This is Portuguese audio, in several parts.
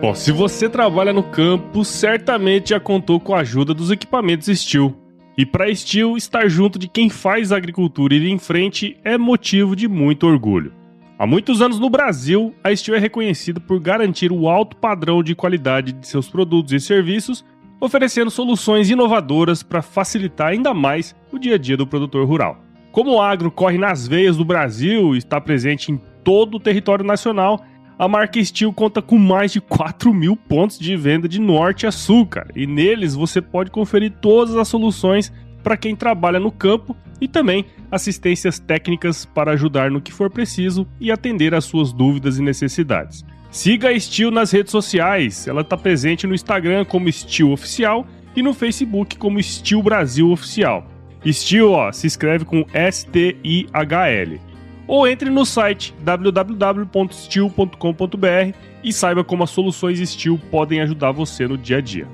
Bom, se você trabalha no campo, certamente já contou com a ajuda dos equipamentos Steel. E para Steel, estar junto de quem faz a agricultura e ir em frente é motivo de muito orgulho. Há muitos anos no Brasil, a Steel é reconhecida por garantir o alto padrão de qualidade de seus produtos e serviços, oferecendo soluções inovadoras para facilitar ainda mais o dia a dia do produtor rural. Como o agro corre nas veias do Brasil e está presente em todo o território nacional, a marca Steel conta com mais de 4.000 pontos de venda de norte a sul, cara. E neles você pode conferir todas as soluções para quem trabalha no campo e também assistências técnicas para ajudar no que for preciso e atender às suas dúvidas e necessidades. Siga a Steel nas redes sociais. Ela está presente no Instagram como Steel Oficial e no Facebook como Steel Brasil Oficial. Steel, se escreve com S-T-I-H-L. Ou entre no site www.steel.com.br e saiba como as soluções Steel podem ajudar você no dia a dia.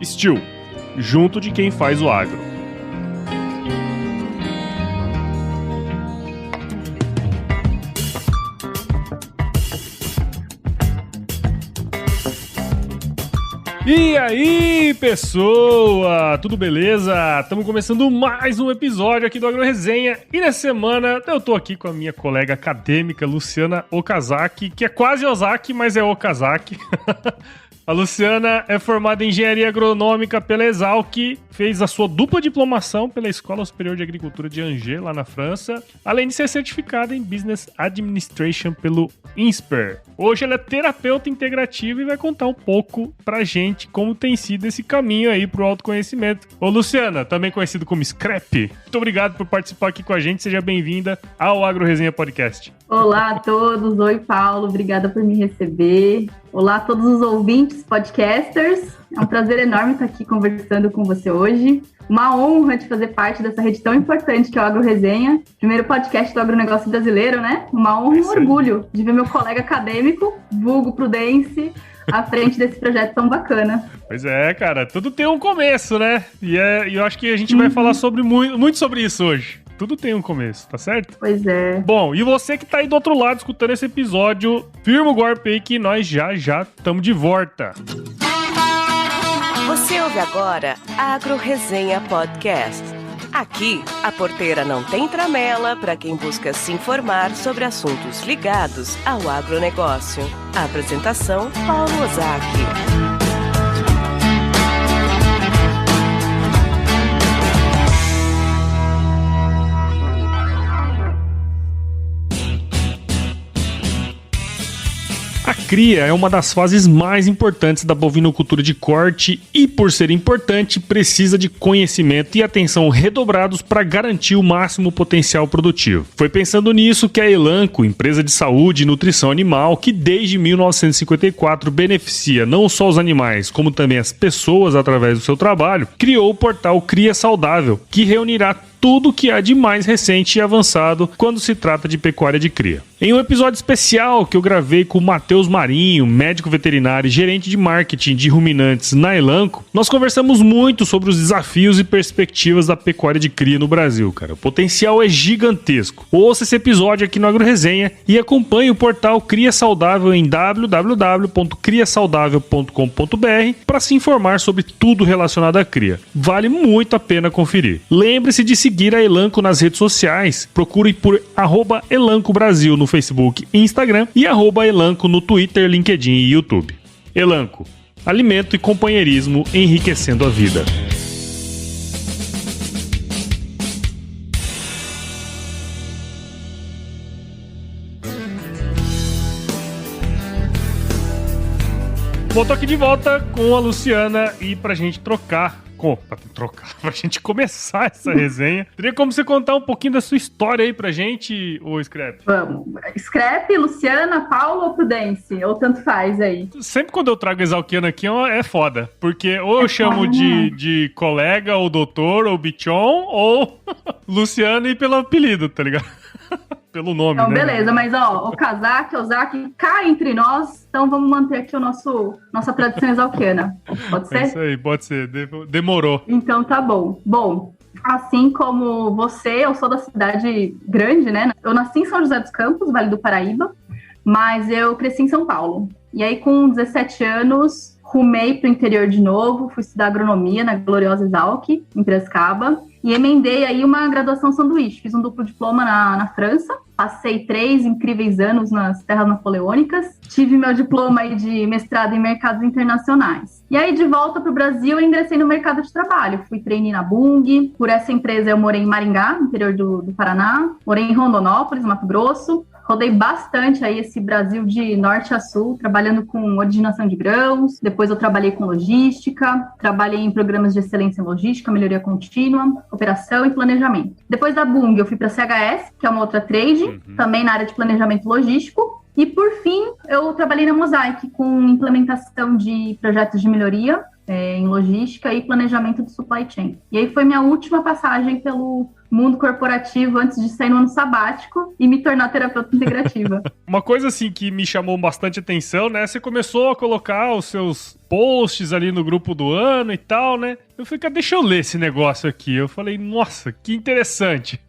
Steel, junto de quem faz o agro. E aí, pessoa, tudo beleza? Estamos começando mais um episódio aqui do Agro Resenha e nessa semana eu tô aqui com a minha colega acadêmica Luciana Okazaki, que é quase Ozaki, mas é Okazaki. A Luciana é formada em Engenharia Agronômica pela Exalc, fez a sua dupla diplomação pela Escola Superior de Agricultura de Angers, lá na França, além de ser certificada em Business Administration pelo INSPER. Hoje ela é terapeuta integrativa e vai contar um pouco pra gente como tem sido esse caminho aí pro autoconhecimento. Ô Luciana, também conhecido como Scrap, muito obrigado por participar aqui com a gente, seja bem-vinda ao Agro Resenha Podcast. Olá a todos, oi Paulo, obrigada por me receber. Olá a todos os ouvintes, podcasters, é um prazer enorme estar aqui conversando com você hoje. Uma honra de fazer parte dessa rede tão importante que é o Agro Resenha, primeiro podcast do agronegócio brasileiro, né? Uma honra e um orgulho de ver meu colega acadêmico, vulgo Prudence, à frente desse projeto tão bacana. Pois é, cara, tudo tem um começo, né? E eu acho que a gente vai falar muito sobre isso hoje. Tudo tem um começo, tá certo? Pois é. Bom, e você que tá aí do outro lado escutando esse episódio, firma o golpe aí que nós já estamos de volta. Você ouve agora Agro Resenha Podcast. Aqui, a porteira não tem tramela para quem busca se informar sobre assuntos ligados ao agronegócio. A apresentação, Paulo Ozaki. A cria é uma das fases mais importantes da bovinocultura de corte e, por ser importante, precisa de conhecimento e atenção redobrados para garantir o máximo potencial produtivo. Foi pensando nisso que a Elanco, empresa de saúde e nutrição animal, que desde 1954 beneficia não só os animais, como também as pessoas através do seu trabalho, criou o portal Cria Saudável, que reunirá tudo que há de mais recente e avançado quando se trata de pecuária de cria. Em um episódio especial que eu gravei com o Matheus Marinho, médico veterinário e gerente de marketing de ruminantes na Elanco, nós conversamos muito sobre os desafios e perspectivas da pecuária de cria no Brasil, cara. O potencial é gigantesco. Ouça esse episódio aqui no Agro Resenha e acompanhe o portal Cria Saudável em www.criasaudável.com.br para se informar sobre tudo relacionado à cria. Vale muito a pena conferir. Lembre-se de seguir a Elanco nas redes sociais. Procure por @Elanco Brasil no Facebook e Instagram e @Elanco no Twitter, LinkedIn e YouTube. Elanco, alimento e companheirismo enriquecendo a vida. Bom, tô aqui de volta com a Luciana e pra gente pra gente começar essa resenha, teria como você contar um pouquinho da sua história aí pra gente, ô Scrap? Vamos. Scrap, Luciana, Paulo ou Prudence? Ou tanto faz aí? Sempre quando eu trago exalquiano aqui é foda, porque ou eu chamo de colega, ou doutor, ou bichon, ou Luciano e pelo apelido, tá ligado? Pelo nome, então, né? Beleza, mas Ozaki, cá entre nós, então vamos manter aqui nossa tradição exalquiana. Pode ser? É isso aí, pode ser. Demorou. Então tá bom. Bom, assim como você, eu sou da cidade grande, né? Eu nasci em São José dos Campos, Vale do Paraíba, mas eu cresci em São Paulo. E aí, com 17 anos, rumei para o interior de novo, fui estudar agronomia na gloriosa Exalc, em Piracicaba, e emendei aí uma graduação sanduíche. Fiz um duplo diploma na França, passei 3 incríveis anos nas terras napoleônicas, tive meu diploma aí de mestrado em mercados internacionais. E aí, de volta para o Brasil, eu ingressei no mercado de trabalho. Fui trainee na Bung, por essa empresa eu morei em Maringá, interior do Paraná, morei em Rondonópolis, Mato Grosso. Rodei bastante aí esse Brasil de norte a sul, trabalhando com originação de grãos. Depois eu trabalhei com logística, trabalhei em programas de excelência em logística, melhoria contínua, operação e planejamento. Depois da Bung, eu fui para a CHS, que é uma outra trade, também na área de planejamento logístico. E, por fim, eu trabalhei na Mosaic com implementação de projetos de melhoria em logística e planejamento de supply chain. E aí foi minha última passagem pelo mundo corporativo antes de sair no ano sabático e me tornar terapeuta integrativa. Uma coisa assim que me chamou bastante atenção, né? Você começou a colocar os seus posts ali no grupo do ano e tal, né? Eu falei, cara, deixa eu ler esse negócio aqui. Eu falei, nossa, que interessante.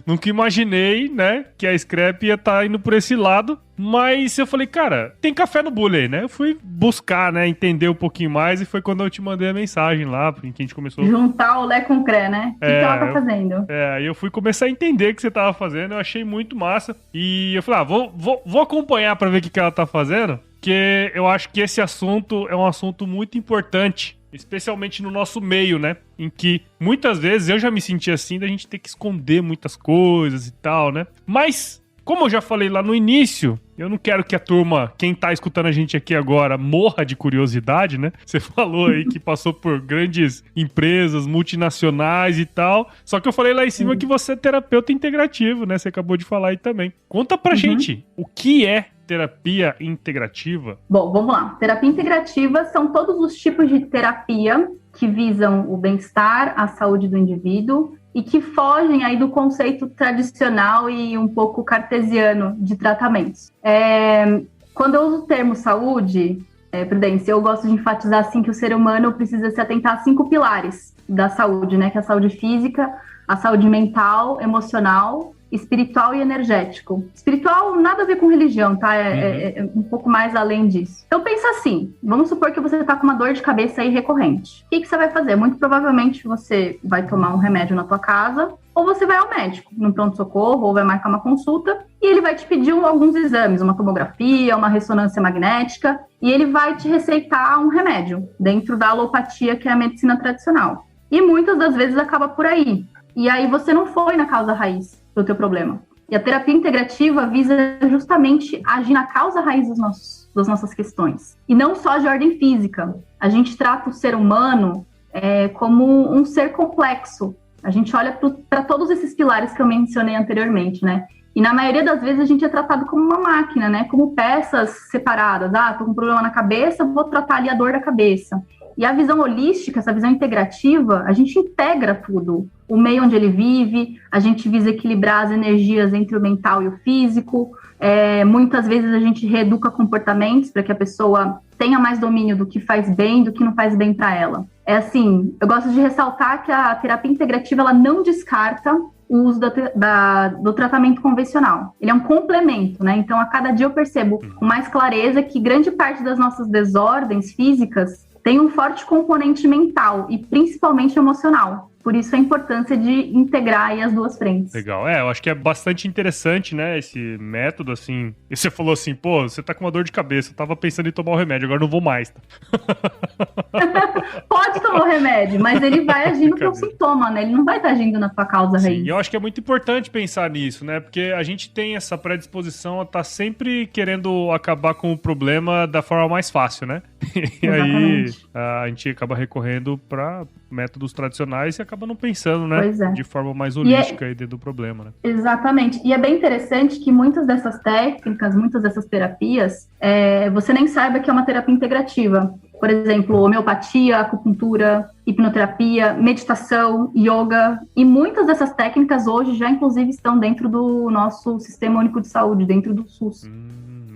Nunca imaginei, né, que a Scrap ia estar indo por esse lado. Mas eu falei, cara, tem café no bule aí, né? Eu fui buscar, né, entender um pouquinho mais e foi quando eu te mandei a mensagem lá, em que a gente começou... Juntar o Lé com o Cré, né? O que ela tá fazendo? Aí eu fui começar a entender o que você tava fazendo, eu achei muito massa. E eu falei, vou acompanhar pra ver o que ela tá fazendo, porque eu acho que esse assunto é um assunto muito importante, especialmente no nosso meio, né? Em que muitas vezes eu já me senti assim, da gente ter que esconder muitas coisas e tal, né? Mas, como eu já falei lá no início, eu não quero que a turma, quem tá escutando a gente aqui agora, morra de curiosidade, né? Você falou aí que passou por grandes empresas, multinacionais e tal. Só que eu falei lá em cima que você é terapeuta integrativo, né? Você acabou de falar aí também. Conta pra gente, o que é terapia integrativa? Bom, vamos lá. Terapia integrativa são todos os tipos de terapia que visam o bem-estar, a saúde do indivíduo e que fogem aí do conceito tradicional e um pouco cartesiano de tratamentos. Quando eu uso o termo saúde, Prudência, eu gosto de enfatizar assim que o ser humano precisa se atentar a 5 pilares da saúde, né? Que é a saúde física, a saúde mental, emocional, espiritual e energético. Espiritual, nada a ver com religião, tá? É um pouco mais além disso. Então, pensa assim, vamos supor que você tá com uma dor de cabeça aí recorrente. O que você vai fazer? Muito provavelmente você vai tomar um remédio na tua casa, ou você vai ao médico, no pronto-socorro, ou vai marcar uma consulta, e ele vai te pedir alguns exames, uma tomografia, uma ressonância magnética, e ele vai te receitar um remédio, dentro da alopatia, que é a medicina tradicional. E muitas das vezes acaba por aí. E aí você não foi na causa raiz do teu problema. E a terapia integrativa visa justamente agir na causa raiz das nossas questões. E não só de ordem física. A gente trata o ser humano como um ser complexo. A gente olha para todos esses pilares que eu mencionei anteriormente, né? E na maioria das vezes a gente é tratado como uma máquina, né? Como peças separadas. Tô com um problema na cabeça, vou tratar ali a dor da cabeça. E a visão holística, essa visão integrativa, a gente integra tudo. O meio onde ele vive, a gente visa equilibrar as energias entre o mental e o físico. Muitas vezes a gente reeduca comportamentos para que a pessoa tenha mais domínio do que faz bem, do que não faz bem para ela. Eu gosto de ressaltar que a terapia integrativa ela não descarta o uso do tratamento convencional. Ele é um complemento, né? Então, a cada dia eu percebo com mais clareza que grande parte das nossas desordens físicas tem um forte componente mental e principalmente emocional. Por isso a importância de integrar aí as duas frentes. Legal. Eu acho que é bastante interessante, né, esse método, assim. E você falou assim, pô, você tá com uma dor de cabeça, eu tava pensando em tomar o remédio, agora não vou mais, tá? Pode tomar o remédio, mas ele vai agir no teu sintoma, né? Ele não vai estar agindo na tua causa raiz. E eu acho que é muito importante pensar nisso, né? Porque a gente tem essa predisposição a estar sempre querendo acabar com o problema da forma mais fácil, né? E aí a gente acaba recorrendo para métodos tradicionais e acaba não pensando, né? De forma mais holística aí dentro do problema, né? Exatamente. E é bem interessante que muitas dessas técnicas, muitas dessas terapias, você nem saiba que é uma terapia integrativa. Por exemplo, homeopatia, acupuntura, hipnoterapia, meditação, yoga. E muitas dessas técnicas hoje já, inclusive, estão dentro do nosso Sistema Único de Saúde, dentro do SUS.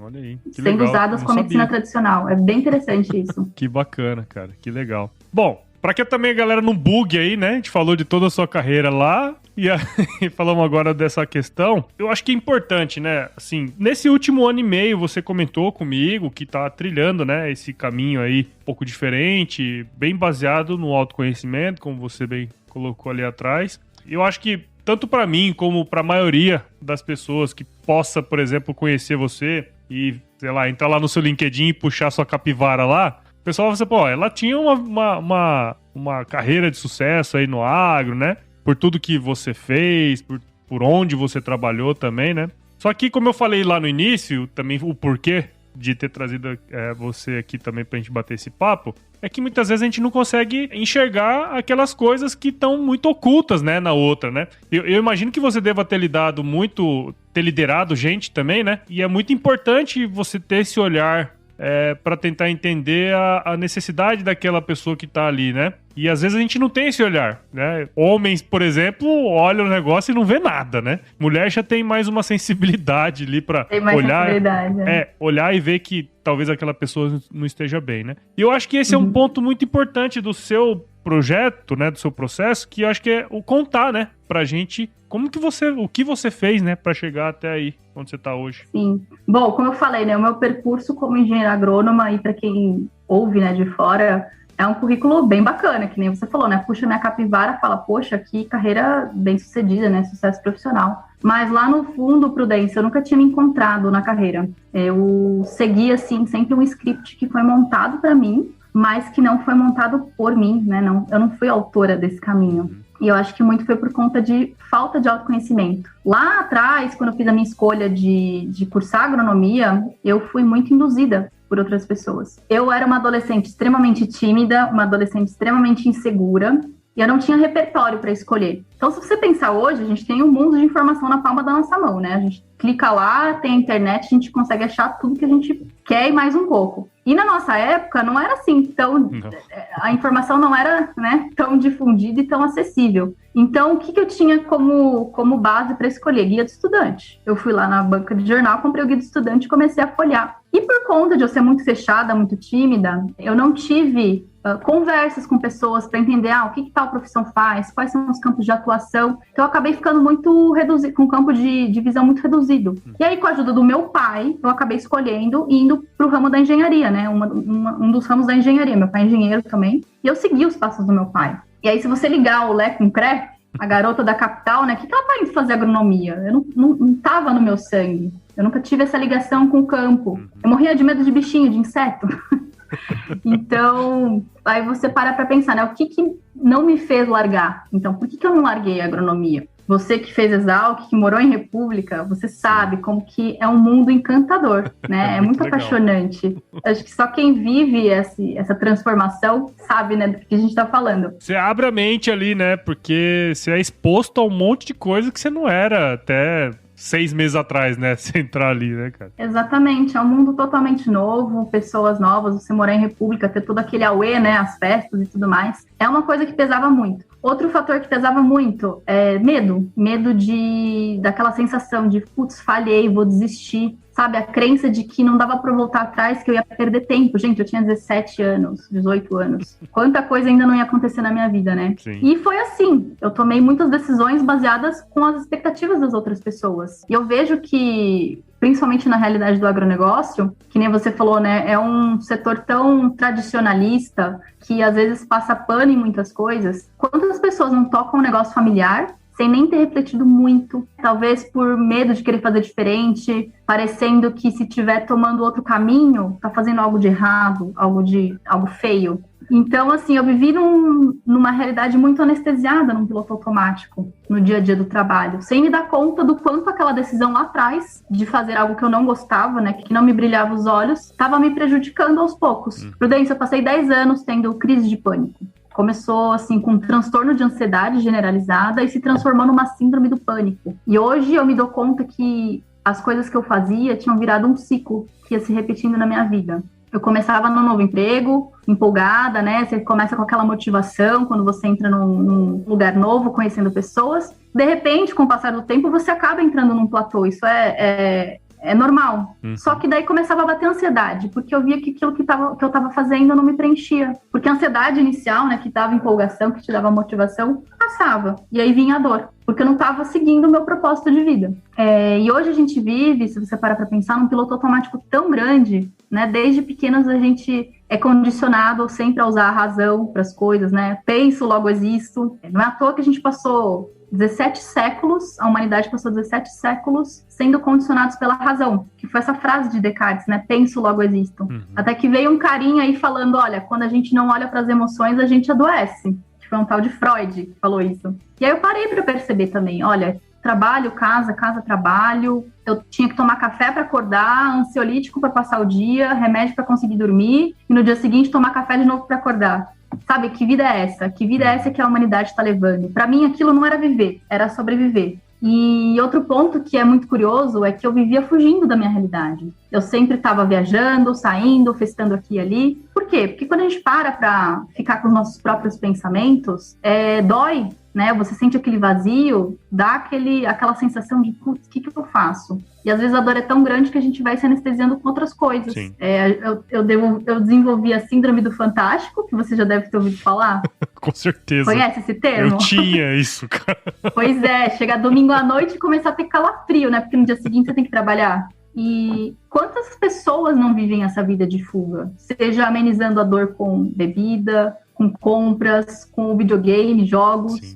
Olha aí, que sendo legal. usadas com a medicina tradicional. É bem interessante isso. Que bacana, cara. Que legal. Bom, Pra que também a galera não bugue aí, né? A gente falou de toda a sua carreira lá e falamos agora dessa questão. Eu acho que é importante, né? Assim, nesse último ano e meio você comentou comigo que tá trilhando, né? Esse caminho aí um pouco diferente, bem baseado no autoconhecimento, como você bem colocou ali atrás. Eu acho que tanto pra mim como pra maioria das pessoas que possa, por exemplo, conhecer você e, sei lá, entrar lá no seu LinkedIn e puxar sua capivara lá, o pessoal vai dizer, pô, ela tinha uma carreira de sucesso aí no agro, né? Por tudo que você fez, por onde você trabalhou também, né? Só que, como eu falei lá no início, também o porquê de ter trazido você aqui também pra gente bater esse papo, é que muitas vezes a gente não consegue enxergar aquelas coisas que estão muito ocultas, né, na outra, né? Eu imagino que você deva ter liderado gente também, né? E é muito importante você ter esse olhar para tentar entender a necessidade daquela pessoa que tá ali, né? E às vezes a gente não tem esse olhar, né? Homens, por exemplo, olham o negócio e não vê nada, né? Mulher já tem mais uma sensibilidade ali pra olhar e ver que talvez aquela pessoa não esteja bem, né? E eu acho que esse é um ponto muito importante do seu projeto, né? Do seu processo, que eu acho que é o contar, né? Pra gente o que você fez, né? Pra chegar até aí, onde você tá hoje. Sim. Bom, como eu falei, né? O meu percurso como engenheira agrônoma, e pra quem ouve, né, de fora, é um currículo bem bacana, que nem você falou, né? Puxa minha capivara e fala, poxa, que carreira bem sucedida, né? Sucesso profissional. Mas lá no fundo, Prudência, eu nunca tinha me encontrado na carreira. Eu segui, assim, sempre um script que foi montado para mim, mas que não foi montado por mim, né? Eu não fui autora desse caminho. E eu acho que muito foi por conta de falta de autoconhecimento. Lá atrás, quando eu fiz a minha escolha de cursar agronomia, eu fui muito induzida por outras pessoas. Eu era uma adolescente extremamente tímida, uma adolescente extremamente insegura, e eu não tinha repertório para escolher. Então, se você pensar hoje, a gente tem um mundo de informação na palma da nossa mão, né? A gente clica lá, tem a internet, a gente consegue achar tudo que a gente quer e mais um pouco. E na nossa época, não era assim tão... A informação não era, né, tão difundida e tão acessível. Então, o que eu tinha como base para escolher? Guia do estudante. Eu fui lá na banca de jornal, comprei o guia do estudante e comecei a folhear. E por conta de eu ser muito fechada, muito tímida, eu não tive conversas com pessoas para entender o que tal profissão faz, quais são os campos de atuação. Então, eu acabei ficando muito reduzido, com um campo de visão muito reduzido. E aí, com a ajuda do meu pai, eu acabei escolhendo e indo para o ramo da engenharia, né? Um dos ramos da engenharia. Meu pai é engenheiro também. E eu segui os passos do meu pai. E aí, se você ligar o Lé com o Cré, a garota da capital, né? O que ela tá indo fazer agronomia? Eu não tava no meu sangue. Eu nunca tive essa ligação com o campo. Eu morria de medo de bichinho, de inseto. Então, aí você para pensar, né? O que não me fez largar? Então, por que eu não larguei a agronomia? Você que fez Exalc, que morou em República, você sabe como que é um mundo encantador, né? É muito apaixonante. Acho que só quem vive essa transformação sabe, né, do que a gente tá falando. Você abre a mente ali, né? Porque você é exposto a um monte de coisa que você não era até 6 meses atrás, né? Você entrar ali, né, cara? Exatamente. É um mundo totalmente novo, pessoas novas, você morar em República, ter todo aquele auê, né? As festas e tudo mais. É uma coisa que pesava muito. Outro fator que pesava muito é medo. Medo daquela sensação de, putz, falhei, vou desistir. Sabe, a crença de que não dava pra eu voltar atrás, que eu ia perder tempo. Gente, eu tinha 17 anos, 18 anos. Quanta coisa ainda não ia acontecer na minha vida, né? Sim. E foi assim. Eu tomei muitas decisões baseadas com as expectativas das outras pessoas. E eu vejo que, principalmente na realidade do agronegócio, que nem você falou, né? É um setor tão tradicionalista que às vezes passa pano em muitas coisas. Quantas pessoas não tocam um negócio familiar sem nem ter refletido muito, talvez por medo de querer fazer diferente, parecendo que se estiver tomando outro caminho, tá fazendo algo de errado, algo feio. Então, assim, eu vivi numa realidade muito anestesiada, num piloto automático, no dia a dia do trabalho, sem me dar conta do quanto aquela decisão lá atrás, de fazer algo que eu não gostava, né, que não me brilhava os olhos, estava me prejudicando aos poucos. Prudência, eu passei 10 anos tendo crise de pânico. Começou, assim, com um transtorno de ansiedade generalizada e se transformou numa síndrome do pânico. E hoje eu me dou conta que as coisas que eu fazia tinham virado um ciclo que ia se repetindo na minha vida. Eu começava no novo emprego, empolgada, né? Você começa com aquela motivação quando você entra num lugar novo, conhecendo pessoas. De repente, com o passar do tempo, você acaba entrando num platô. Isso é é normal. Só que daí começava a bater ansiedade, porque eu via que aquilo que eu estava fazendo não me preenchia. Porque a ansiedade inicial, né, que dava empolgação, que te dava motivação, passava. E aí vinha a dor, porque eu não estava seguindo o meu propósito de vida. E hoje a gente vive, se você parar para pensar, num piloto automático tão grande, né? Desde pequenas a gente é condicionado sempre a usar a razão para as coisas, né? Penso, logo existo. Não é à toa que a gente passou 17 séculos, a humanidade passou 17 séculos sendo condicionados pela razão, que foi essa frase de Descartes, né? Penso, logo existo. Até que veio um carinha aí falando, olha, quando a gente não olha para as emoções, a gente adoece. Que foi um tal de Freud que falou isso. E aí eu parei para perceber também, olha, trabalho, casa, trabalho, eu tinha que tomar café para acordar, ansiolítico para passar o dia, remédio para conseguir dormir, e no dia seguinte tomar café de novo para acordar. Sabe, que vida é essa? Que vida é essa que a humanidade está levando? Para mim, aquilo não era viver, era sobreviver. E outro ponto que é muito curioso é que eu vivia fugindo da minha realidade. Eu sempre estava viajando, saindo, festando aqui e ali. Por quê? Porque quando a gente para ficar com os nossos próprios pensamentos, dói, né? Você sente aquele vazio, dá aquela sensação de, putz, o que eu faço? E às vezes a dor é tão grande que a gente vai se anestesiando com outras coisas. Eu desenvolvi a síndrome do fantástico, que você já deve ter ouvido falar. Com certeza. Conhece esse termo? Eu tinha isso, cara. Pois é, chegar domingo à noite e começar a ter calafrio, né? Porque no dia seguinte você tem que trabalhar. E quantas pessoas não vivem essa vida de fuga? Seja amenizando a dor com bebida, com compras, com videogame, jogos,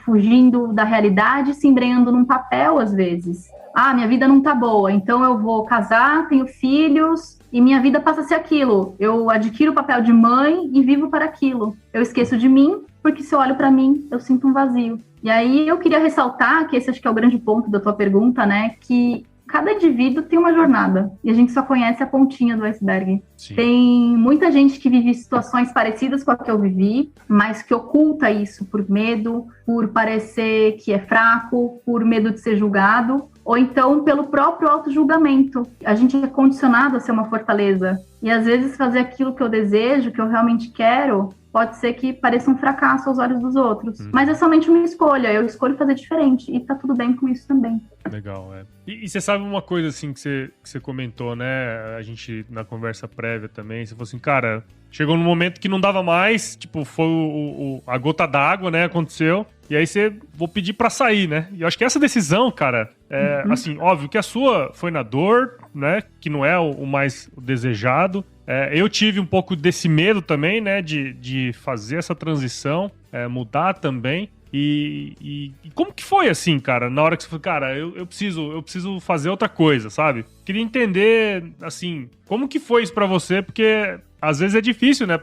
fugindo da realidade, se embrenhando num papel às vezes. Ah, minha vida não tá boa, então eu vou casar, tenho filhos e minha vida passa a ser aquilo. Eu adquiro o papel de mãe e vivo para aquilo. Eu esqueço de mim, porque se eu olho para mim, eu sinto um vazio. E aí eu queria ressaltar, que esse acho que é o grande ponto da tua pergunta, né, que cada indivíduo tem uma jornada e a gente só conhece a pontinha do iceberg. Sim. Tem muita gente que vive situações parecidas com a que eu vivi, mas que oculta isso por medo, por parecer que é fraco, por medo de ser julgado, ou então pelo próprio auto-julgamento. A gente é condicionado a ser uma fortaleza e às vezes fazer aquilo que eu desejo, que eu realmente quero, pode ser que pareça um fracasso aos olhos dos outros. Mas é somente uma escolha, eu escolho fazer diferente e tá tudo bem com isso também. Legal, E você sabe uma coisa assim que você comentou, né? A gente, na conversa prévia também, você falou assim, cara, chegou num momento que não dava mais, tipo, foi a gota d'água, né? Aconteceu. E aí vou pedir pra sair, né? E eu acho que essa decisão, cara, assim, óbvio que a sua foi na dor, né? Que não é o mais desejado. Eu tive um pouco desse medo também, né? De fazer essa transição, mudar também. E como que foi assim, cara? Na hora que você falou, cara, eu preciso fazer outra coisa, sabe? Queria entender, assim, como que foi isso pra você? Porque às vezes é difícil, né,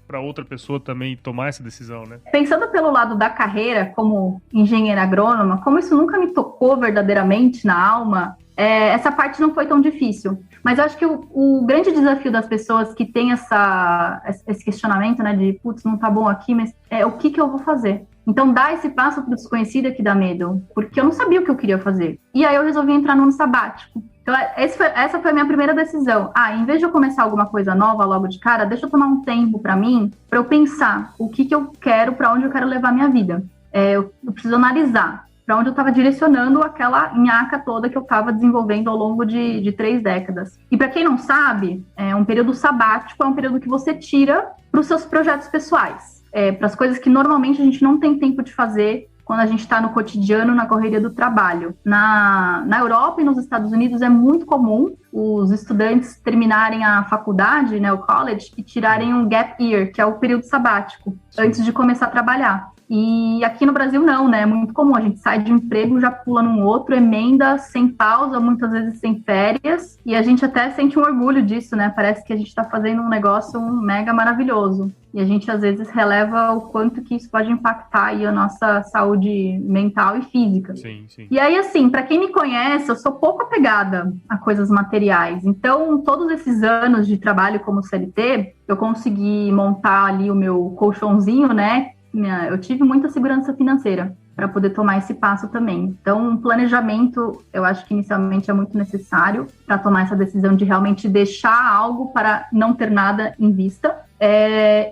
pra outra pessoa também tomar essa decisão, né? Pensando pelo lado da carreira como engenheira agrônoma, como isso nunca me tocou verdadeiramente na alma, essa parte não foi tão difícil. Mas eu acho que o grande desafio das pessoas que têm esse questionamento, né, de putz, não tá bom aqui, mas o que eu vou fazer? Então, dar esse passo pro desconhecido é que dá medo, porque eu não sabia o que eu queria fazer. E aí eu resolvi entrar no ano sabático. Então, essa foi a minha primeira decisão. Em vez de eu começar alguma coisa nova logo de cara, deixa eu tomar um tempo para mim, para eu pensar o que eu quero, para onde eu quero levar a minha vida. Eu preciso analisar para onde eu estava direcionando aquela nhaca toda que eu estava desenvolvendo ao longo de 3 décadas. E para quem não sabe, um período sabático é um período que você tira para os seus projetos pessoais. Para as coisas que normalmente a gente não tem tempo de fazer quando a gente está no cotidiano, na correria do trabalho. Na Europa e nos Estados Unidos é muito comum os estudantes terminarem a faculdade, né, o college, e tirarem um gap year, que é o período sabático, antes de começar a trabalhar. E aqui no Brasil não, né? É muito comum, a gente sai de um emprego, já pula num outro, emenda sem pausa, muitas vezes sem férias, e a gente até sente um orgulho disso, né? Parece que a gente está fazendo um negócio mega maravilhoso. E a gente, às vezes, releva o quanto que isso pode impactar aí a nossa saúde mental e física. Sim, sim. E aí, assim, para quem me conhece, eu sou pouco apegada a coisas materiais. Então, todos esses anos de trabalho como CLT, eu consegui montar ali o meu colchãozinho, né? Eu tive muita segurança financeira para poder tomar esse passo também. Então, um planejamento, eu acho que inicialmente é muito necessário para tomar essa decisão de realmente deixar algo para não ter nada em vista.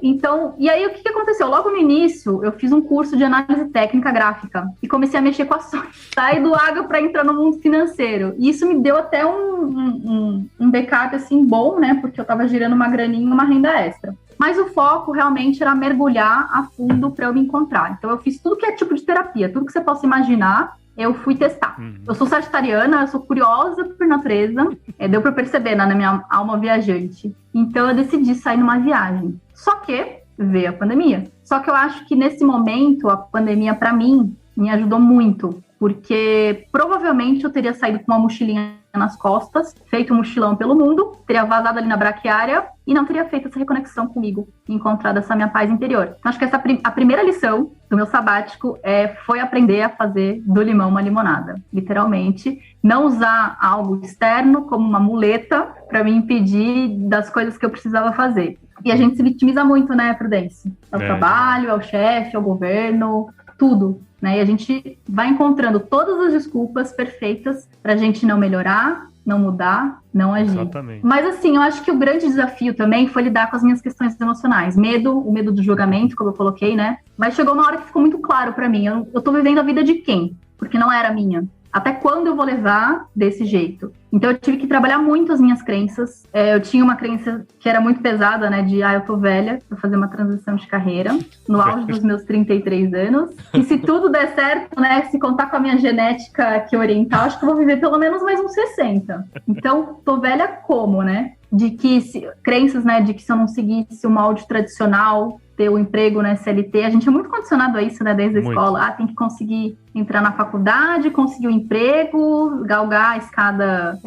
Então, e aí o que aconteceu? Logo no início, eu fiz um curso de análise técnica gráfica e comecei a mexer com ações. Saí do agro para entrar no mundo financeiro. E isso me deu até um backup assim bom, né? Porque eu estava girando uma graninha, uma renda extra. Mas o foco realmente era mergulhar a fundo para eu me encontrar. Então eu fiz tudo que é tipo de terapia, tudo que você possa imaginar. Eu fui testar. Eu sou sagitariana, eu sou curiosa por natureza. Deu para perceber, né, na minha alma viajante. Então eu decidi sair numa viagem. Só que veio a pandemia. Só que eu acho que nesse momento, a pandemia, para mim, me ajudou muito. Porque provavelmente eu teria saído com uma mochilinha nas costas, feito um mochilão pelo mundo, teria vazado ali na braquiária e não teria feito essa reconexão comigo, encontrado essa minha paz interior. Então, acho que a primeira lição do meu sabático foi aprender a fazer do limão uma limonada. Literalmente, não usar algo externo como uma muleta para me impedir das coisas que eu precisava fazer. E a gente se vitimiza muito, né, Prudência? Ao trabalho, ao chefe, ao governo, tudo. Né? E a gente vai encontrando todas as desculpas perfeitas para a gente não melhorar, não mudar, não agir. Exatamente. Mas assim, eu acho que o grande desafio também foi lidar com as minhas questões emocionais. O medo do julgamento, como eu coloquei, né? Mas chegou uma hora que ficou muito claro para mim. Eu tô vivendo a vida de quem? Porque não era minha. Até quando eu vou levar desse jeito? Então eu tive que trabalhar muito as minhas crenças. Eu tinha uma crença que era muito pesada, né? De, eu tô velha pra fazer uma transição de carreira, no auge dos meus 33 anos. E se tudo der certo, né? Se contar com a minha genética aqui oriental, acho que eu vou viver pelo menos mais uns 60. Então, tô velha como, né? De que crenças, né? De que se eu não seguisse o molde tradicional, ter o emprego na CLT, a gente é muito condicionado a isso, né, desde a escola. Tem que conseguir entrar na faculdade, conseguir um emprego, galgar a escada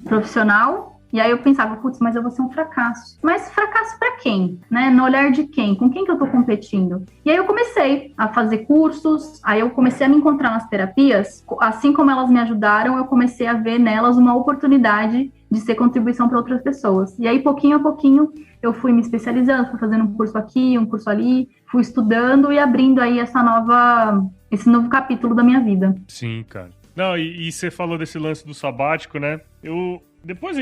profissional. E aí eu pensava, putz, mas eu vou ser um fracasso. Mas fracasso para quem? Né? No olhar de quem? Com quem que eu tô competindo? E aí eu comecei a fazer cursos, aí eu comecei a me encontrar nas terapias. Assim como elas me ajudaram, eu comecei a ver nelas uma oportunidade de ser contribuição para outras pessoas. E aí, pouquinho a pouquinho, eu fui me especializando, fui fazendo um curso aqui, um curso ali, fui estudando e abrindo aí esse novo capítulo da minha vida. Sim, cara. Não, e você falou desse lance do sabático, né? Depois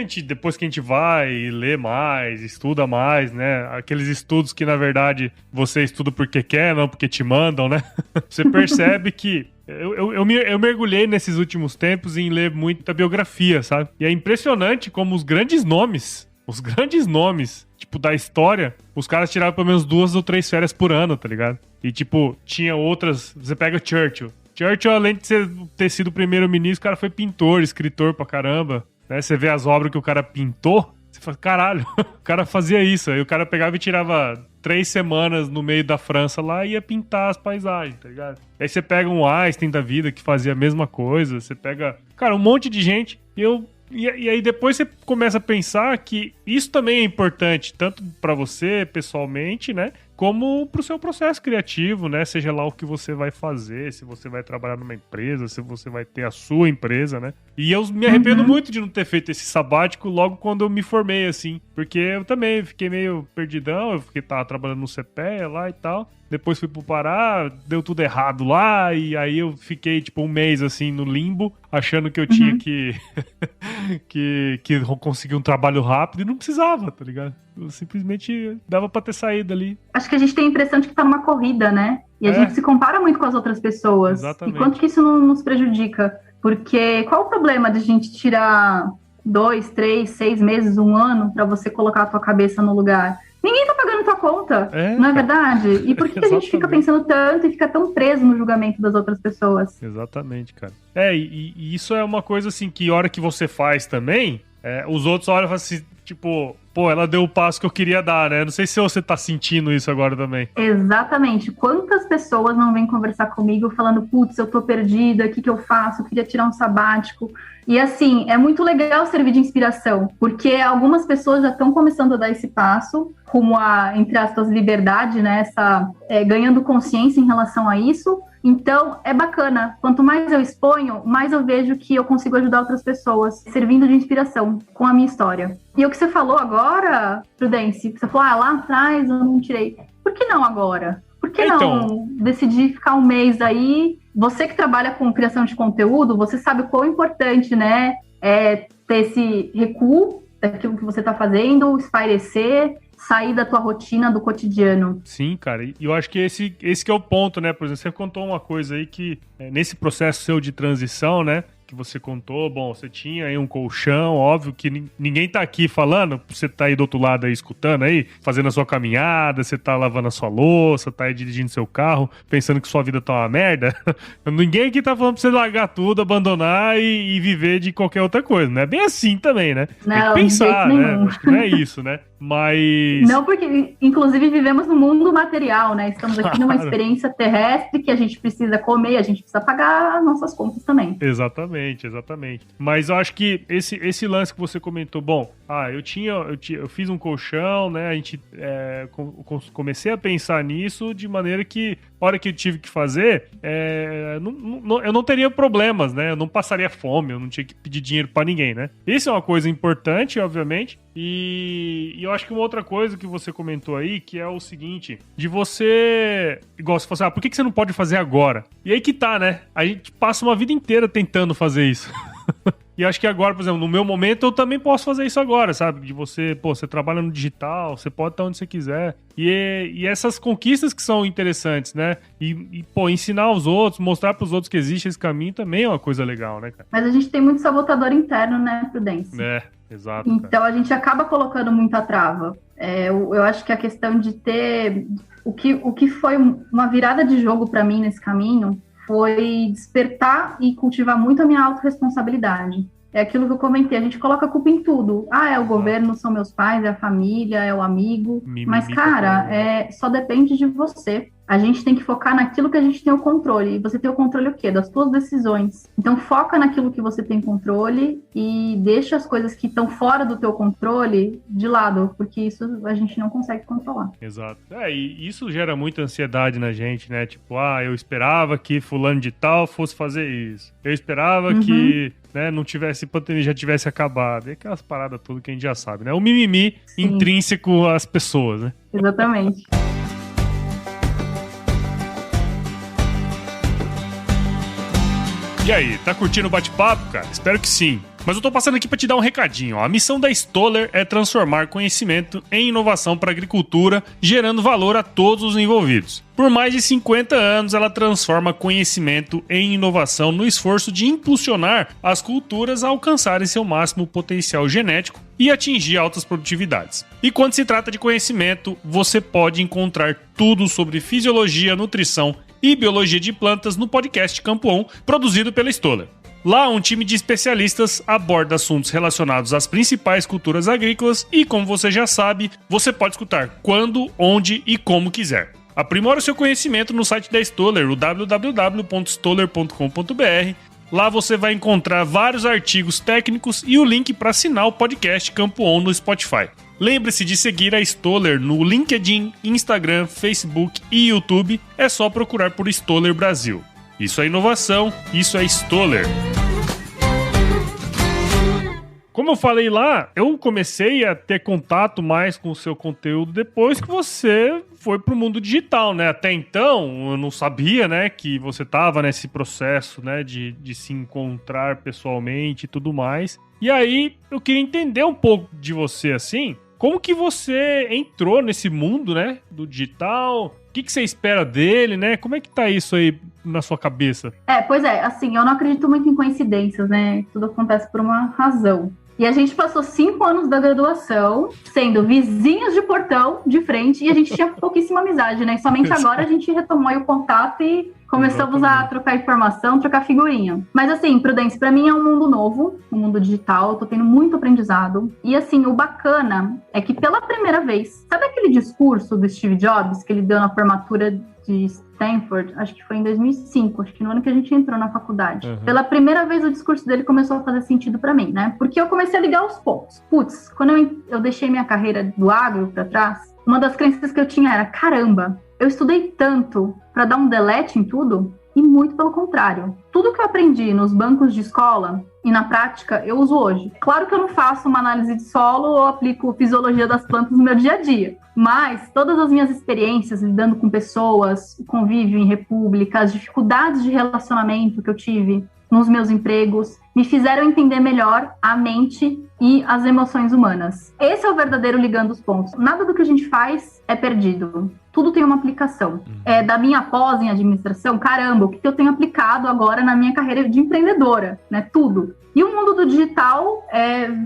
que a gente vai e lê mais, estuda mais, né? Aqueles estudos que, na verdade, você estuda porque quer, não porque te mandam, né? Você percebe que eu mergulhei nesses últimos tempos em ler muita biografia, sabe? E é impressionante como os grandes nomes, tipo, da história, os caras tiravam pelo menos 2 ou 3 férias por ano, tá ligado? E, tipo, tinha outras... Você pega Churchill. Churchill, além de ter sido primeiro-ministro, o cara foi pintor, escritor pra caramba. Né? Você vê as obras que o cara pintou, você fala, caralho, o cara fazia isso. Aí o cara pegava e tirava 3 semanas no meio da França lá e ia pintar as paisagens, tá ligado? Aí você pega um Einstein da vida que fazia a mesma coisa, você pega, cara, um monte de gente. E aí depois você começa a pensar que isso também é importante, tanto pra você pessoalmente, né? Como pro seu processo criativo, né? Seja lá o que você vai fazer, se você vai trabalhar numa empresa, se você vai ter a sua empresa, né? E eu me arrependo muito de não ter feito esse sabático logo quando eu me formei, assim. Porque eu também fiquei meio perdidão, tava trabalhando no CPEA lá e tal. Depois fui pro Pará, deu tudo errado lá, e aí eu fiquei, tipo, um mês, assim, no limbo, achando que eu tinha que conseguir um trabalho rápido, e não precisava, tá ligado? Eu simplesmente dava pra ter saído ali. Acho que a gente tem a impressão de que tá numa corrida, né? E a gente se compara muito com as outras pessoas. Exatamente. E quanto que isso não nos prejudica? Porque qual o problema de a gente tirar 2, 3, 6 meses, 1 ano, pra você colocar a tua cabeça no lugar? Ninguém tá pagando tua conta, não é verdade? E por que a gente fica pensando tanto e fica tão preso no julgamento das outras pessoas? Exatamente, cara. E isso é uma coisa assim que a hora que você faz também, os outros olham e falam assim, tipo, pô, ela deu o passo que eu queria dar, né? Não sei se você tá sentindo isso agora também. Exatamente. Quantas pessoas não vêm conversar comigo falando, putz, eu tô perdida, o que eu faço? Eu queria tirar um sabático. E assim, é muito legal servir de inspiração, porque algumas pessoas já estão começando a dar esse passo, rumo a, entre aspas, liberdade, né? Ganhando consciência em relação a isso. Então, é bacana. Quanto mais eu exponho, mais eu vejo que eu consigo ajudar outras pessoas, servindo de inspiração com a minha história. E o que você falou agora, Prudence, você falou, lá atrás eu não tirei. Por que não agora? Por que não decidir ficar um mês aí? Você que trabalha com criação de conteúdo, você sabe o quão importante, né, é ter esse recuo daquilo que você está fazendo, espairecer sair da tua rotina, do cotidiano. Sim, cara, e eu acho que esse que é o ponto, né? Por exemplo, você contou uma coisa aí que, nesse processo seu de transição, né? Que você contou, bom, você tinha aí um colchão, óbvio que ninguém tá aqui falando, você tá aí do outro lado aí escutando aí, fazendo a sua caminhada, você tá lavando a sua louça, tá aí dirigindo seu carro, pensando que sua vida tá uma merda. Ninguém aqui tá falando pra você largar tudo, abandonar e viver de qualquer outra coisa, não é bem assim também, né? Não, tem que pensar, de jeito né? nenhum. Acho que não é isso, né? Mas... Não, porque, inclusive, vivemos no mundo material, né? Estamos aqui numa experiência terrestre que a gente precisa comer, a gente precisa pagar as nossas contas também. Exatamente. Mas eu acho que esse lance que você comentou, bom, eu fiz um colchão, né? A gente comecei a pensar nisso de maneira que, a hora que eu tive que fazer, eu não teria problemas, né? Eu não passaria fome, eu não tinha que pedir dinheiro pra ninguém, né? Isso é uma coisa importante, obviamente. E eu acho que uma outra coisa que você comentou aí, que é o seguinte, de você... Igual você falou assim, por que você não pode fazer agora? E aí que tá, né? A gente passa uma vida inteira tentando fazer isso. E acho que agora, por exemplo, no meu momento, eu também posso fazer isso agora, sabe? De você, você trabalha no digital, você pode estar onde você quiser. E essas conquistas que são interessantes, né? E ensinar os outros, mostrar para os outros que existe esse caminho também é uma coisa legal, né, cara? Mas a gente tem muito sabotador interno, né, Prudência? Exato. Então a gente acaba colocando muita trava. Eu acho que a questão de ter... O que foi uma virada de jogo para mim nesse caminho foi despertar e cultivar muito a minha autorresponsabilidade. É aquilo que eu comentei, a gente coloca a culpa em tudo. É o governo, são meus pais, é a família, é o amigo. Mas, cara, só depende de você. A gente tem que focar naquilo que a gente tem o controle. E você tem o controle o quê? Das suas decisões. Então, foca naquilo que você tem controle e deixa as coisas que estão fora do teu controle de lado, porque isso a gente não consegue controlar. Exato. E isso gera muita ansiedade na gente, né? Tipo, eu esperava que fulano de tal fosse fazer isso. Eu esperava que... Né, não tivesse pandemia, já tivesse acabado. E aquelas paradas tudo que a gente já sabe, né? O mimimi intrínseco às pessoas, né? Exatamente. E aí, tá curtindo o bate-papo, cara? Espero que sim. Mas eu tô passando aqui para te dar um recadinho. Ó. A missão da Stoller é transformar conhecimento em inovação para a agricultura, gerando valor a todos os envolvidos. Por mais de 50 anos, ela transforma conhecimento em inovação no esforço de impulsionar as culturas a alcançarem seu máximo potencial genético e atingir altas produtividades. E quando se trata de conhecimento, você pode encontrar tudo sobre fisiologia, nutrição e biologia de plantas no podcast Campo On, produzido pela Stoller. Lá, um time de especialistas aborda assuntos relacionados às principais culturas agrícolas e, como você já sabe, você pode escutar quando, onde e como quiser. Aprimore o seu conhecimento no site da Stoller, o www.stoller.com.br. Lá você vai encontrar vários artigos técnicos e o link para assinar o podcast Campo On no Spotify. Lembre-se de seguir a Stoller no LinkedIn, Instagram, Facebook e YouTube. É só procurar por Stoller Brasil. Isso é inovação, isso é Stoller. Como eu falei lá, eu comecei a ter contato mais com o seu conteúdo depois que você foi pro mundo digital, né? Até então, eu não sabia, né, que você tava nesse processo, né, de se encontrar pessoalmente e tudo mais. E aí, eu queria entender um pouco de você, assim, como que você entrou nesse mundo, né, do digital? O que você espera dele, né? Como é que tá isso aí na sua cabeça? Pois é, assim, eu não acredito muito em coincidências, né? Tudo acontece por uma razão. E a gente passou 5 anos da graduação sendo vizinhos de portão, de frente, e a gente tinha pouquíssima amizade, né? E somente agora a gente retomou o contato e começamos a trocar informação, trocar figurinha. Mas assim, Prudência, pra mim é um mundo novo, um mundo digital, eu tô tendo muito aprendizado. E assim, o bacana é que pela primeira vez, sabe aquele discurso do Steve Jobs que ele deu na formatura de Stanford, acho que foi em 2005, acho que no ano que a gente entrou na faculdade. Pela primeira vez o discurso dele começou a fazer sentido pra mim, né? Porque eu comecei a ligar aos pontos. Putz, quando eu deixei minha carreira do agro pra trás, uma das crenças que eu tinha era, caramba, eu estudei tanto pra dar um delete em tudo, e muito pelo contrário. Tudo que eu aprendi nos bancos de escola e na prática, eu uso hoje. Claro que eu não faço uma análise de solo ou aplico fisiologia das plantas no meu dia a dia, mas todas as minhas experiências lidando com pessoas, o convívio em república, as dificuldades de relacionamento que eu tive nos meus empregos, me fizeram entender melhor a mente e as emoções humanas. Esse é o verdadeiro ligando os pontos. Nada do que a gente faz é perdido. Tudo tem uma aplicação. Da minha pós em administração, caramba, o que eu tenho aplicado agora na minha carreira de empreendedora, né? Tudo. E o mundo do digital,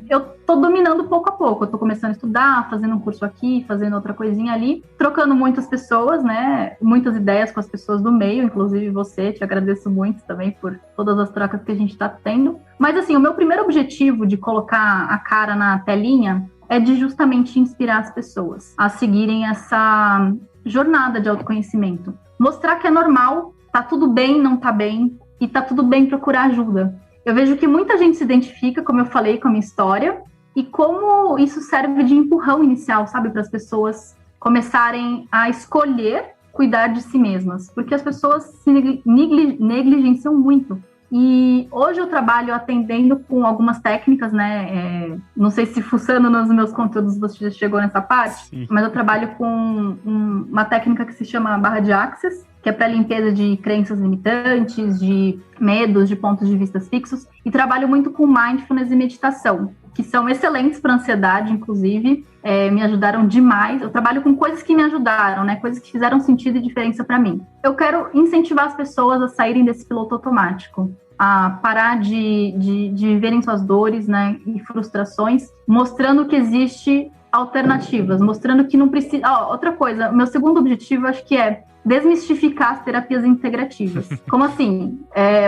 eu tô dominando pouco a pouco. Eu tô começando a estudar, fazendo um curso aqui, fazendo outra coisinha ali, trocando muitas pessoas, né? Muitas ideias com as pessoas do meio, inclusive você. Te agradeço muito também por todas as trocas que a gente tá tendo. Mas, assim, o meu primeiro objetivo de colocar a cara na telinha é de justamente inspirar as pessoas a seguirem essa jornada de autoconhecimento. Mostrar que é normal, tá tudo bem, não tá bem, e tá tudo bem procurar ajuda. Eu vejo que muita gente se identifica, como eu falei, com a minha história, e como isso serve de empurrão inicial, sabe, para as pessoas começarem a escolher cuidar de si mesmas, porque as pessoas se negligenciam muito. E hoje eu trabalho atendendo com algumas técnicas, né? Não sei se fuçando nos meus conteúdos você já chegou nessa parte, sim, mas eu trabalho com uma técnica que se chama barra de Access, que é para limpeza de crenças limitantes, de medos, de pontos de vista fixos, e trabalho muito com mindfulness e meditação, que são excelentes para ansiedade, inclusive, me ajudaram demais. Eu trabalho com coisas que me ajudaram, né? Coisas que fizeram sentido e diferença para mim. Eu quero incentivar as pessoas a saírem desse piloto automático, a parar de viverem suas dores, né, e frustrações, mostrando que existe alternativas, mostrando que não precisa... outra coisa, meu segundo objetivo, acho que é desmistificar as terapias integrativas. Como assim?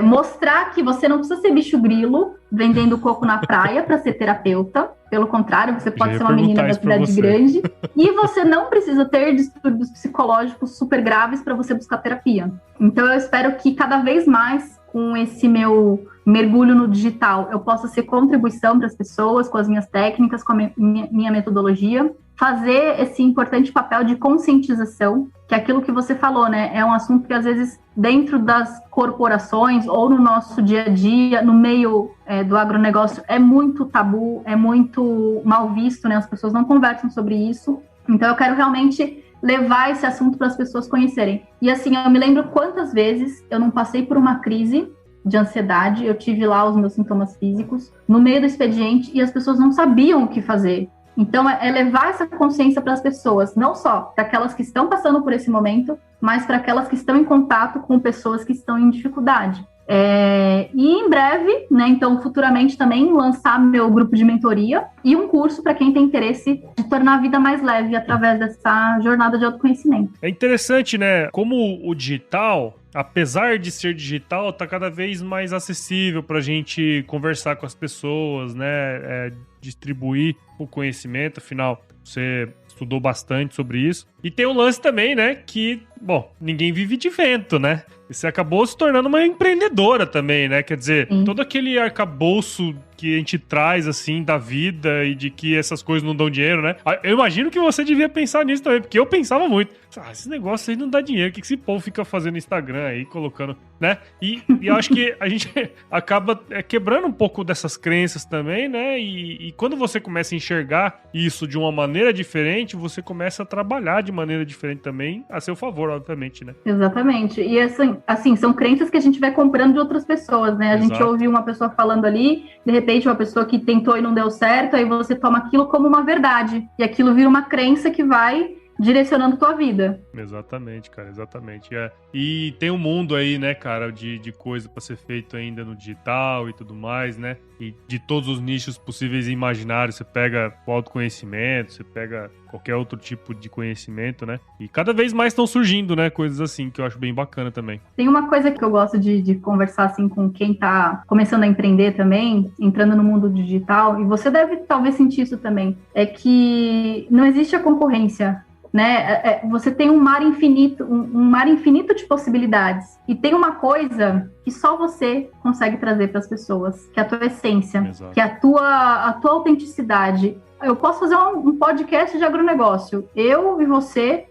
Mostrar que você não precisa ser bicho grilo vendendo coco na praia para ser terapeuta. Pelo contrário, você pode ser uma menina da cidade grande. E você não precisa ter distúrbios psicológicos super graves para você buscar terapia. Então, eu espero que cada vez mais, com esse meu mergulho no digital, eu possa ser contribuição para as pessoas, com as minhas técnicas, com a minha metodologia, fazer esse importante papel de conscientização, que é aquilo que você falou, né? É um assunto que, às vezes, dentro das corporações ou no nosso dia a dia, no meio do agronegócio, é muito tabu, é muito mal visto, né? As pessoas não conversam sobre isso. Então, eu quero realmente levar esse assunto para as pessoas conhecerem. E, assim, eu me lembro quantas vezes eu não passei por uma crise de ansiedade, eu tive lá os meus sintomas físicos, no meio do expediente, e as pessoas não sabiam o que fazer. Então, é levar essa consciência para as pessoas, não só para aquelas que estão passando por esse momento, mas para aquelas que estão em contato com pessoas que estão em dificuldade. E em breve, né, então futuramente também lançar meu grupo de mentoria e um curso para quem tem interesse de tornar a vida mais leve através dessa jornada de autoconhecimento. É interessante, né, como o digital, apesar de ser digital, tá cada vez mais acessível pra gente conversar com as pessoas, né, distribuir o conhecimento, afinal, você estudou bastante sobre isso. E tem o lance também, né, que, bom, ninguém vive de vento, né? E você acabou se tornando uma empreendedora também, né? Quer dizer, todo aquele arcabouço que a gente traz, assim, da vida e de que essas coisas não dão dinheiro, né? Eu imagino que você devia pensar nisso também, porque eu pensava muito. Esse negócio aí não dá dinheiro, o que esse povo fica fazendo no Instagram aí, colocando, né? E eu acho que a gente acaba quebrando um pouco dessas crenças também, né? E quando você começa a enxergar isso de uma maneira diferente, você começa a trabalhar de maneira diferente também, a seu favor, obviamente, né? Exatamente. E assim, são crenças que a gente vai comprando de outras pessoas, né? A gente ouve uma pessoa falando ali, de repente uma pessoa que tentou e não deu certo, aí você toma aquilo como uma verdade. E aquilo vira uma crença que vai direcionando tua vida. Exatamente, cara, exatamente. E tem um mundo aí, né, cara, de coisa pra ser feito ainda no digital e tudo mais, né? E de todos os nichos possíveis e imaginários. Você pega o autoconhecimento, você pega qualquer outro tipo de conhecimento, né? E cada vez mais estão surgindo, né, coisas assim, que eu acho bem bacana também. Tem uma coisa que eu gosto de conversar, assim, com quem tá começando a empreender também, entrando no mundo digital, e você deve talvez sentir isso também, é que não existe a concorrência, né? Você tem um mar infinito de possibilidades. E tem uma coisa que só você consegue trazer para as pessoas, que é a tua essência, exato, que é a tua autenticidade. Eu posso fazer um podcast de agronegócio. Eu e você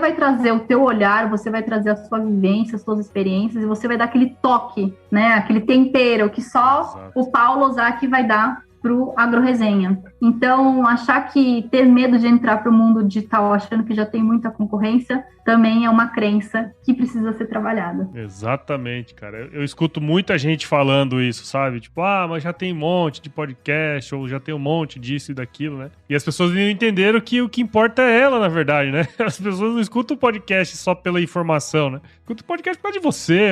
vai trazer o teu olhar, você vai trazer a sua vivência, as suas experiências, e você vai dar aquele toque, né? Aquele tempero que só, exato, o Paulo Ozaki vai dar pro AgroResenha. Então, achar que ter medo de entrar pro mundo digital achando que já tem muita concorrência também é uma crença que precisa ser trabalhada. Exatamente, cara. Eu escuto muita gente falando isso, sabe? Tipo, mas já tem um monte de podcast, ou já tem um monte disso e daquilo, né? E as pessoas não entenderam que o que importa é ela, na verdade, né? As pessoas não escutam o podcast só pela informação, né? Escuta o podcast por causa de você,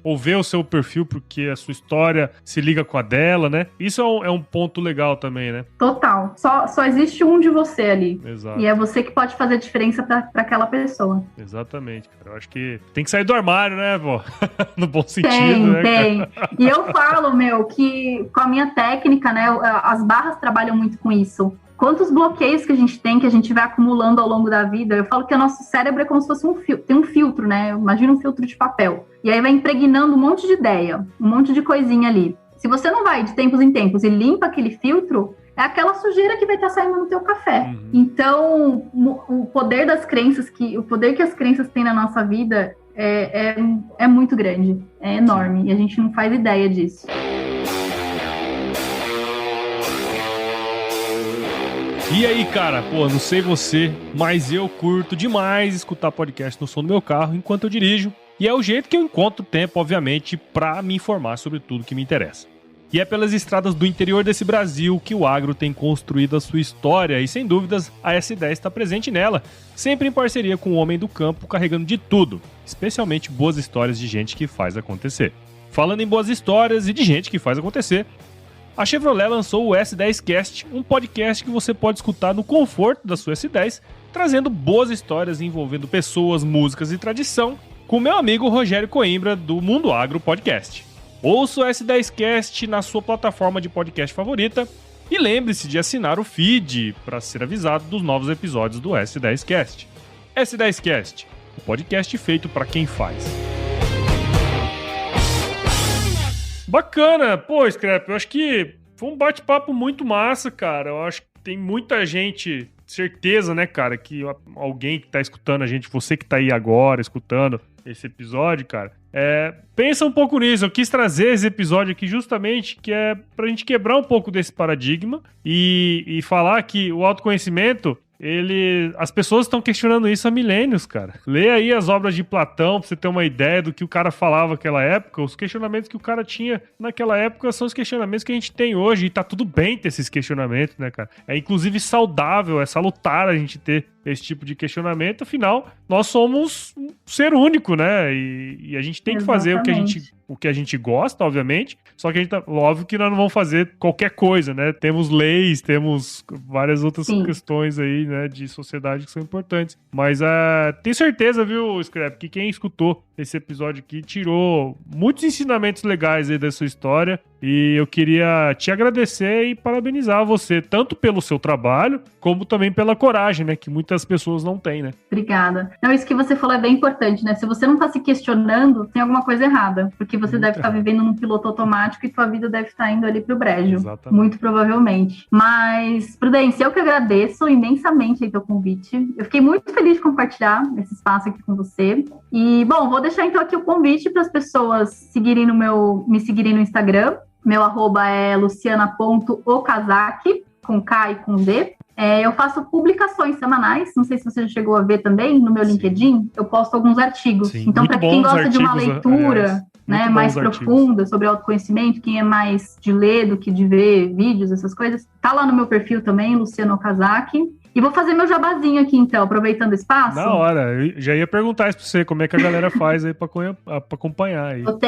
ou vê o seu perfil porque a sua história se liga com a dela, né? Isso é um ponto legal também, né? Total. Só existe um de você ali. Exato. E é você que pode fazer a diferença para aquela pessoa. Exatamente, cara. Eu acho que tem que sair do armário, né, pô? No bom sentido, né? Tem. E eu falo, que com a minha técnica, né, as barras trabalham muito com isso. Quantos bloqueios que a gente vai acumulando ao longo da vida? Eu falo que o nosso cérebro é como se fosse tem um filtro, né? Imagina um filtro de papel. E aí vai impregnando um monte de ideia, um monte de coisinha ali. Se você não vai de tempos em tempos e limpa aquele filtro, é aquela sujeira que vai estar saindo no teu café. Uhum. Então, o poder das crenças, o poder que as crenças têm na nossa vida é muito grande, é enorme. Sim. E a gente não faz ideia disso. E aí, cara, não sei você, mas eu curto demais escutar podcast no som do meu carro enquanto eu dirijo. E é o jeito que eu encontro tempo, obviamente, pra me informar sobre tudo que me interessa. E é pelas estradas do interior desse Brasil que o agro tem construído a sua história e, sem dúvidas, a S10 está presente nela, sempre em parceria com o homem do campo, carregando de tudo, especialmente boas histórias de gente que faz acontecer. Falando em boas histórias e de gente que faz acontecer, a Chevrolet lançou o S10Cast, um podcast que você pode escutar no conforto da sua S10, trazendo boas histórias envolvendo pessoas, músicas e tradição, com meu amigo Rogério Coimbra, do Mundo Agro Podcast. Ouça o S10Cast na sua plataforma de podcast favorita e lembre-se de assinar o feed para ser avisado dos novos episódios do S10Cast. S10Cast, o podcast feito para quem faz. Bacana! Pô, Scrap, eu acho que foi um bate-papo muito massa, cara. Eu acho que tem muita gente, certeza, né, cara, que alguém que tá escutando a gente, você que tá aí agora escutando esse episódio, cara, pensa um pouco nisso. Eu quis trazer esse episódio aqui justamente que é pra gente quebrar um pouco desse paradigma e falar que o autoconhecimento, as pessoas estão questionando isso há milênios, cara. Lê aí as obras de Platão pra você ter uma ideia do que o cara falava naquela época. Os questionamentos que o cara tinha naquela época são os questionamentos que a gente tem hoje, e tá tudo bem ter esses questionamentos, né, cara? É inclusive saudável, é salutar a gente ter esse tipo de questionamento. Afinal, nós somos um ser único, né? E a gente tem que fazer o que a gente gosta, obviamente, só que óbvio que nós não vamos fazer qualquer coisa, né? Temos leis, temos várias outras questões aí, né, de sociedade que são importantes. Mas tenho certeza, viu, Scrap, que quem escutou esse episódio aqui tirou muitos ensinamentos legais aí da sua história. E eu queria te agradecer e parabenizar você, tanto pelo seu trabalho, como também pela coragem, né? Que muitas pessoas não têm, né? Obrigada. Não, isso que você falou é bem importante, né? Se você não tá se questionando, tem alguma coisa errada. Porque você deve estar vivendo num piloto automático e tua vida deve estar indo ali pro brejo. Exatamente. Muito provavelmente. Mas, Prudência, eu que agradeço imensamente aí teu convite. Eu fiquei muito feliz de compartilhar esse espaço aqui com você. E, bom, vou deixar então aqui o convite para as pessoas me seguirem no Instagram. Meu @ é luciana.okazaki, com K e com D. Eu faço publicações semanais, não sei se você já chegou a ver também, no meu LinkedIn, eu posto alguns artigos. Sim, então, para quem gosta de uma leitura mais profunda artigos sobre autoconhecimento, quem é mais de ler do que de ver vídeos, essas coisas, tá lá no meu perfil também, Luciana Okazaki. E vou fazer meu jabazinho aqui, então, aproveitando o espaço. Na hora, eu já ia perguntar isso pra você, como é que a galera faz aí pra acompanhar aí. Eu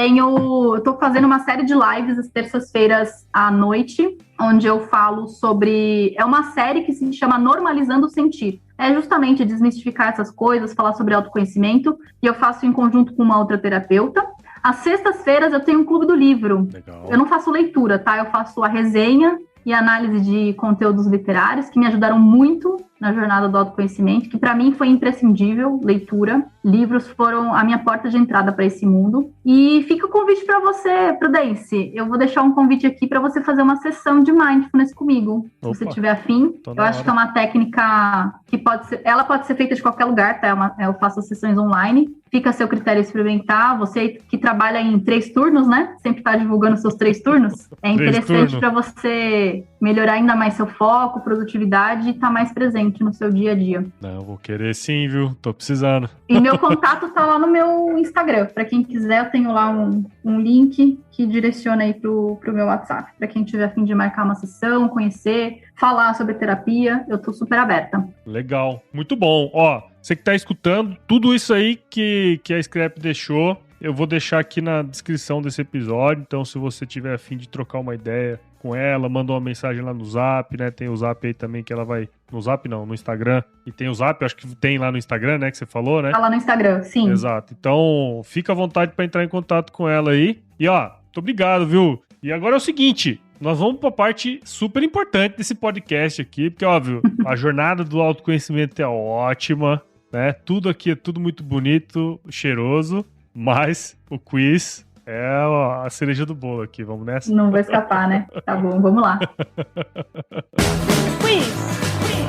tô fazendo uma série de lives às terças-feiras à noite, onde eu falo sobre... É uma série que se chama Normalizando o Sentir. É justamente desmistificar essas coisas, falar sobre autoconhecimento, e eu faço em conjunto com uma outra terapeuta. Às sextas-feiras eu tenho um clube do livro. Legal. Eu não faço leitura, tá? Eu faço a resenha e análise de conteúdos literários, que me ajudaram muito na jornada do autoconhecimento, que para mim foi imprescindível, leitura. Livros foram a minha porta de entrada para esse mundo. E fica o convite para você, Prudence. Eu vou deixar um convite aqui para você fazer uma sessão de mindfulness comigo, se você tiver afim. Eu acho que é uma técnica que pode ser feita de qualquer lugar, tá? Eu faço as sessões online. fica a seu critério experimentar. Você que trabalha em 3 turnos, né? Sempre está divulgando seus 3 turnos. É interessante para você melhorar ainda mais seu foco, produtividade e estar mais presente no seu dia a dia. Não, vou querer sim, viu? Tô precisando. E meu contato tá lá no meu Instagram. Para quem quiser, eu tenho lá um link que direciona aí pro meu WhatsApp. Para quem tiver a fim de marcar uma sessão, conhecer, falar sobre terapia, eu tô super aberta. Legal, muito bom. Ó, você que tá escutando, tudo isso aí que a Scrap deixou, eu vou deixar aqui na descrição desse episódio. Então, se você tiver a fim de trocar uma ideia com ela, manda uma mensagem lá no Zap, né? Tem o Zap aí também que ela vai... No Zap não, no Instagram. E tem o Zap, acho que tem lá no Instagram, né? Que você falou, né? Tá lá no Instagram, sim. Exato. Então, fica à vontade para entrar em contato com ela aí. E ó, muito obrigado, viu? E agora é o seguinte... Nós vamos para a parte super importante desse podcast aqui, porque, óbvio, a jornada do autoconhecimento é ótima, né? Tudo aqui é tudo muito bonito, cheiroso, mas o quiz é a cereja do bolo aqui. Vamos nessa? Não vou escapar, né? Tá bom, vamos lá. Quiz.